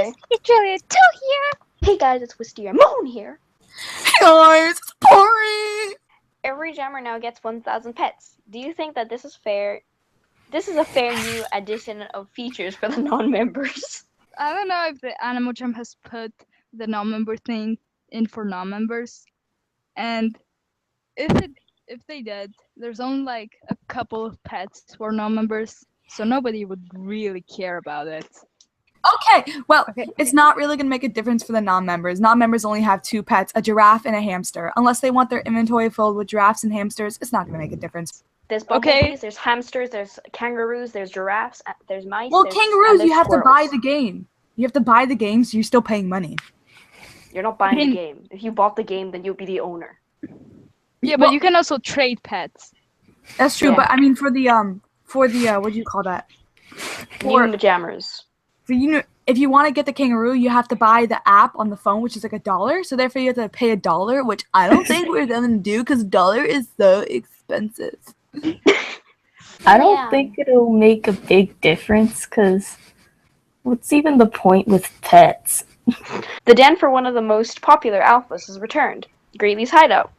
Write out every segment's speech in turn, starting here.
guys, it's Juliet 2 here. Hey guys, it's Wisteria Moon here. Hey guys, it's Pori. Every jammer now gets 1,000 pets. Do you think that this is fair? This is a fair new addition of features for the non-members. I don't know if the Animal Jam has put the non-member thing in for non-members, and if they did, there's only like a couple of pets for non-members, so nobody would really care about it. Okay, well, it's not really going to make a difference for the non-members. Non-members only have 2 pets, a giraffe and a hamster. Unless they want their inventory filled with giraffes and hamsters, it's not going to make a difference. There's bumblebees, there's hamsters, there's kangaroos, there's giraffes, there's mice. Well, kangaroos, you have to buy the game. You have to buy the game, so you're still paying money. You're not buying the game. If you bought the game, then you'll be the owner. Yeah, but you can also trade pets. That's true, but I mean for the what do you call that? For the jammers. If you want to get the kangaroo, you have to buy the app on the phone, which is like $1. So therefore, you have to pay $1, which I don't think we're gonna do because $1 is so expensive. I don't think it'll make a big difference because what's even the point with pets? The den for one of the most popular alphas has returned, Greely's Hideout.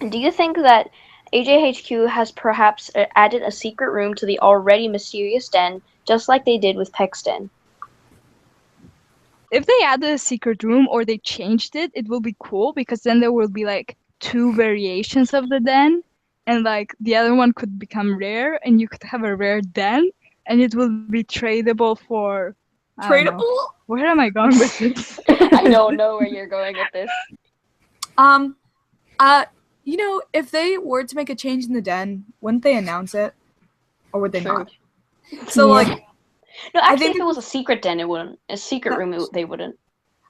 Do you think that AJHQ has perhaps added a secret room to the already mysterious den, just like they did with Peck's Den? If they added a secret room or they changed it, it will be cool because then there will be like 2 variations of the den, and like the other one could become rare, and you could have a rare den, and it will be tradable for. Tradable? Where am I going with this? I don't know where you're going with this. If they were to make a change in the den, wouldn't they announce it, or would they not? So no, actually, if it was a secret den, it wouldn't. A secret room, they wouldn't.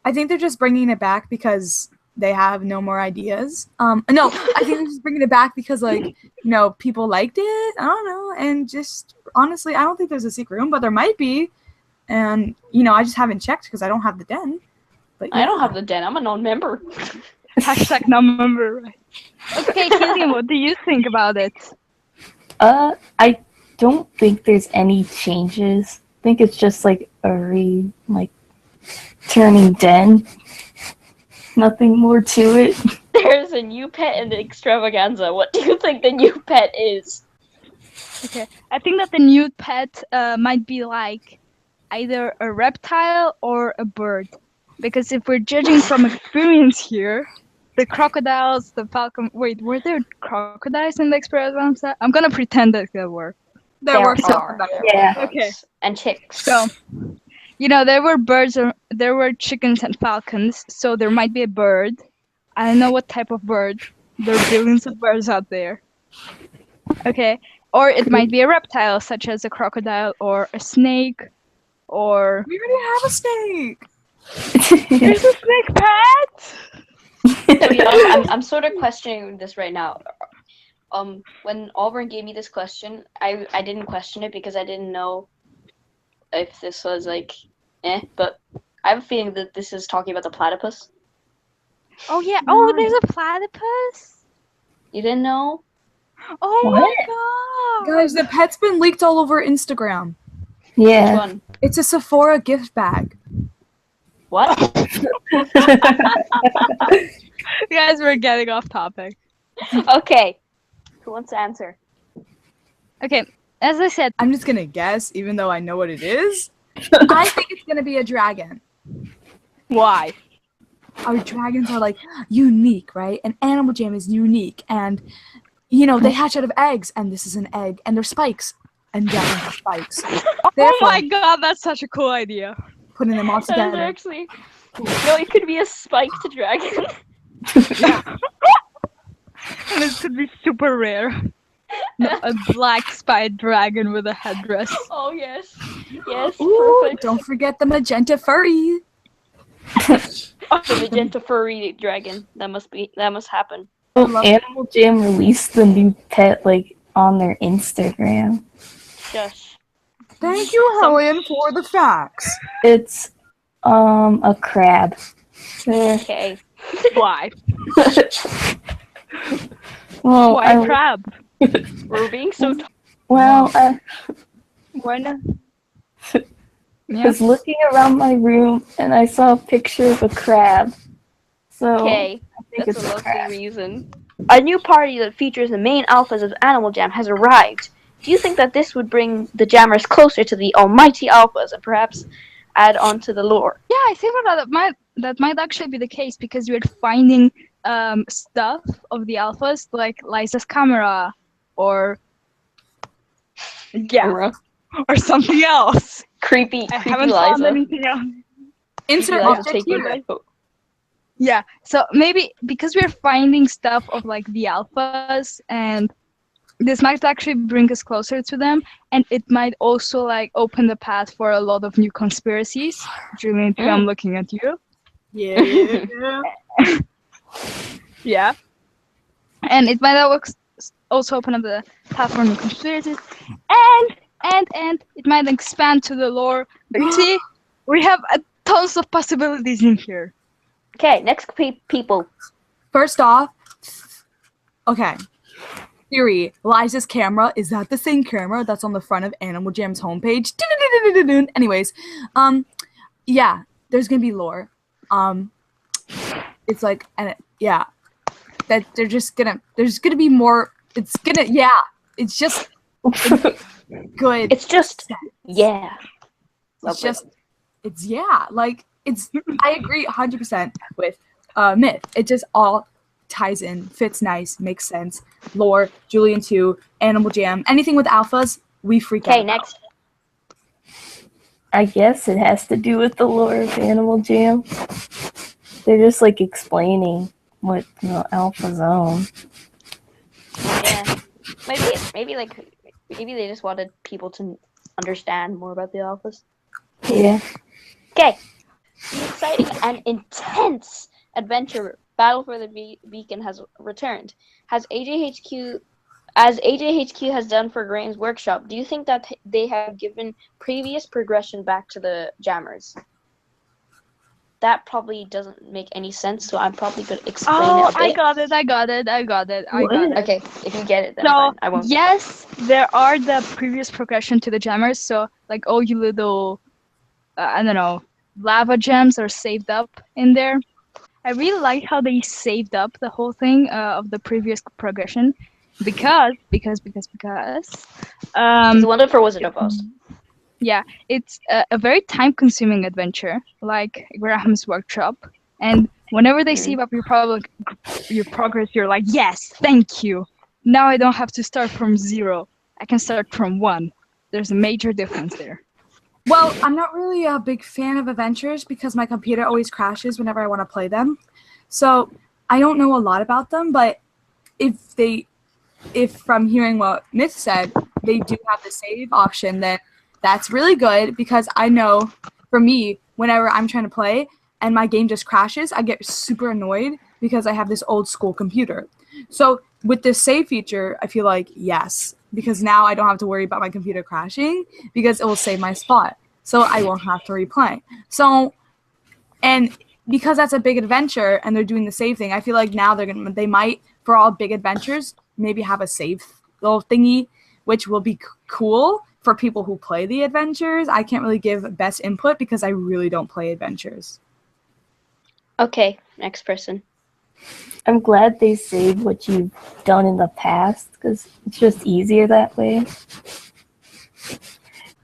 I think they're just bringing it back because they have no more ideas. No, I think they're just bringing it back because, people liked it. I don't know, and just honestly, I don't think there's a secret room, but there might be. And I just haven't checked because I don't have the den. But I don't have the den. I'm a non-member. Hashtag non-member. Okay, Killian, what do you think about it? I don't think there's any changes. I think it's just like a turning den. Nothing more to it. There's a new pet in the extravaganza. What do you think the new pet is? Okay, I think that the new pet might be like either a reptile or a bird. Because if we're judging from experience here, the crocodiles, the falcon... Wait, were there crocodiles in the extravaganza? I'm gonna pretend that there were. There were crocodiles. Yeah. Okay. And chicks. So, there were birds, there were chickens and falcons, so there might be a bird. I don't know what type of bird. There are billions of birds out there. Okay. Or it might be a reptile, such as a crocodile or a snake, or... We already have a snake! There's a snake pet! To be honest, I'm sort of questioning this right now. When Auburn gave me this question, I didn't question it because I didn't know if this was but I have a feeling that this is talking about the platypus. Oh yeah, oh there's a platypus? You didn't know? Oh What? my god! Guys, the pet's been leaked all over Instagram. Yeah. Which one? It's a Sephora gift bag. What? Guys, we're getting off topic. Okay. Who wants to answer? Okay, as I said... I'm just gonna guess, even though I know what it is. I think it's gonna be a dragon. Why? Our dragons are unique, right? And Animal Jam is unique, and they hatch out of eggs, and this is an egg, and they're spikes, and dragons are spikes. Oh my god, that's such a cool idea. Putting them all That together. is actually... No, it could be a spiked dragon. And it could be super rare. No, a black spiked dragon with a headdress. Oh, yes. Yes, Ooh, perfect. don't forget the magenta furry. The magenta furry dragon. That must happen. Animal Jam released the new pet on their Instagram. Shush. Thank you, Helen, for the facts. It's a crab. Okay. Why? Well, Why crab? We're being so... Well, Why not? Yeah. was looking around my room and I saw a picture of a crab. So Okay, I think that's it's a a lovely crab. reason. A new party that features the main alphas of Animal Jam has arrived. Do you think that this would bring the jammers closer to the almighty alphas and perhaps add on to the lore? Yeah, I think that might actually be the case because you're finding stuff of the alphas like Liza's camera or Camera. or something else. Creepy I creepy haven't found Liza. anything else. Insert Liza object taking here. that photo. Yeah, so maybe because we're finding stuff of like the alphas, and this might actually bring us closer to them, and it might also like open the path for a lot of new conspiracies. Julian, too, I'm looking at you. Yeah. Yeah, and it might also open up the path for new conspiracies, and it might expand to the lore. See, we have tons of possibilities in here. Okay, next people. First off, okay. Theory, Liza's camera, is that the same camera that's on the front of Animal Jam's homepage? Anyways, yeah, there's gonna be lore. It's like, and yeah, that there's gonna be more. It's just good. It's just yeah. Lovely. I agree 100% with Myth. It just all ties in, fits nice, makes sense. Lore, Julian 2, Animal Jam, anything with alphas, we freak out. Okay, about. next. I guess it has to do with the lore of Animal Jam. They're just like explaining what alphas own. Yeah. Maybe they just wanted people to understand more about the alphas. Yeah. Okay. The exciting and intense adventure Battle for the Beacon has returned. As AJHQ has done for Graham's workshop, do you think that they have given previous progression back to the jammers? That probably doesn't make any sense, so I'm probably going to explain it a bit. I got it. Okay, if you get it, then So, fine. I won't. yes, there are the previous progression to the jammers. So, like, all you little, I don't know, lava gems are saved up in there. I really like how they saved up the whole thing of the previous progression because It's one for Wizard of Oz. yeah, it's a very time-consuming adventure, like Graham's workshop. And whenever they save up your progress, you're like, yes, thank you. Now I don't have to start from 0. I can start from 1. There's a major difference there. Well, I'm not really a big fan of adventures because my computer always crashes whenever I want to play them. So I don't know a lot about them, but if from hearing what Myth said, they do have the save option, then that's really good because I know for me, whenever I'm trying to play and my game just crashes, I get super annoyed because I have this old school computer. So with this save feature, I feel like yes, because now I don't have to worry about my computer crashing because it will save my spot. So I won't have to replay. So, and because that's a big adventure and they're doing the save thing, I feel like now they might, for all big adventures, maybe have a save little thingy, which will be cool for people who play the adventures. I can't really give best input because I really don't play adventures. Okay, next person. I'm glad they saved what you've done in the past because it's just easier that way.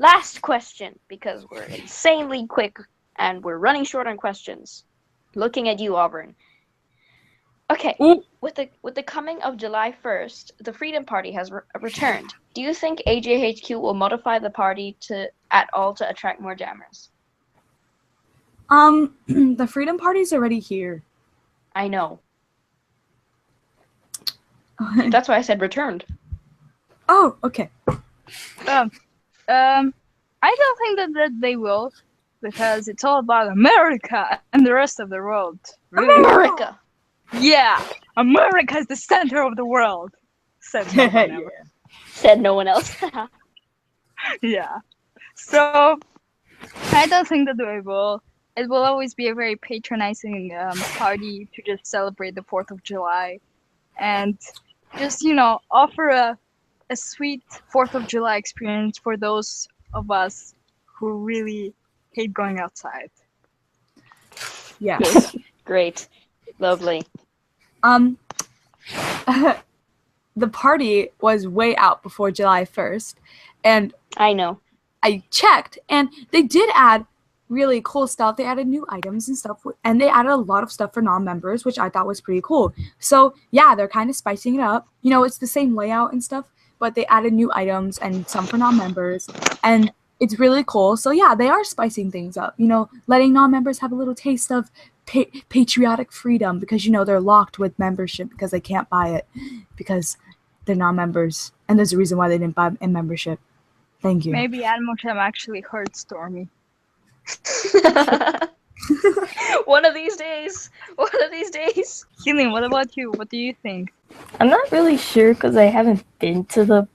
Last question, because we're insanely quick and we're running short on questions. Looking at you, Auburn. Okay, with the coming of July 1st, the Freedom Party has returned. Do you think AJHQ will modify the party at all to attract more jammers? The Freedom Party's already here. I know. That's why I said returned. Oh, okay. I don't think that they will, because it's all about America and the rest of the world. Really. America! Yeah, America is the center of the world. Said no one ever. Said no one else. Yeah. So, I don't think that they will. It will always be a very patronizing party to just celebrate the 4th of July and just, offer a sweet 4th of July experience for those of us who really hate going outside. Yeah. Great. Lovely. The party was way out before July 1st, and I know. I checked, and they did add really cool stuff. They added new items and stuff, and they added a lot of stuff for non-members, which I thought was pretty cool. So yeah, they're kind of spicing it up. You know, it's the same layout and stuff, but they added new items and some for non-members, and it's really cool. So yeah, they are spicing things up. You know, letting non-members have a little taste of patriotic freedom, because you know they're locked with membership because they can't buy it because they're non-members, and there's a reason why they didn't buy a membership. Thank you. Maybe Animal Jam actually hurt Stormy. One of these days. One of these days. Healing, what about you? What do you think? I'm not really sure because I haven't been to the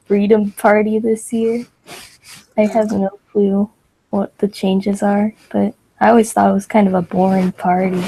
Freedom Party this year. I have no clue what the changes are, but I always thought it was kind of a boring party.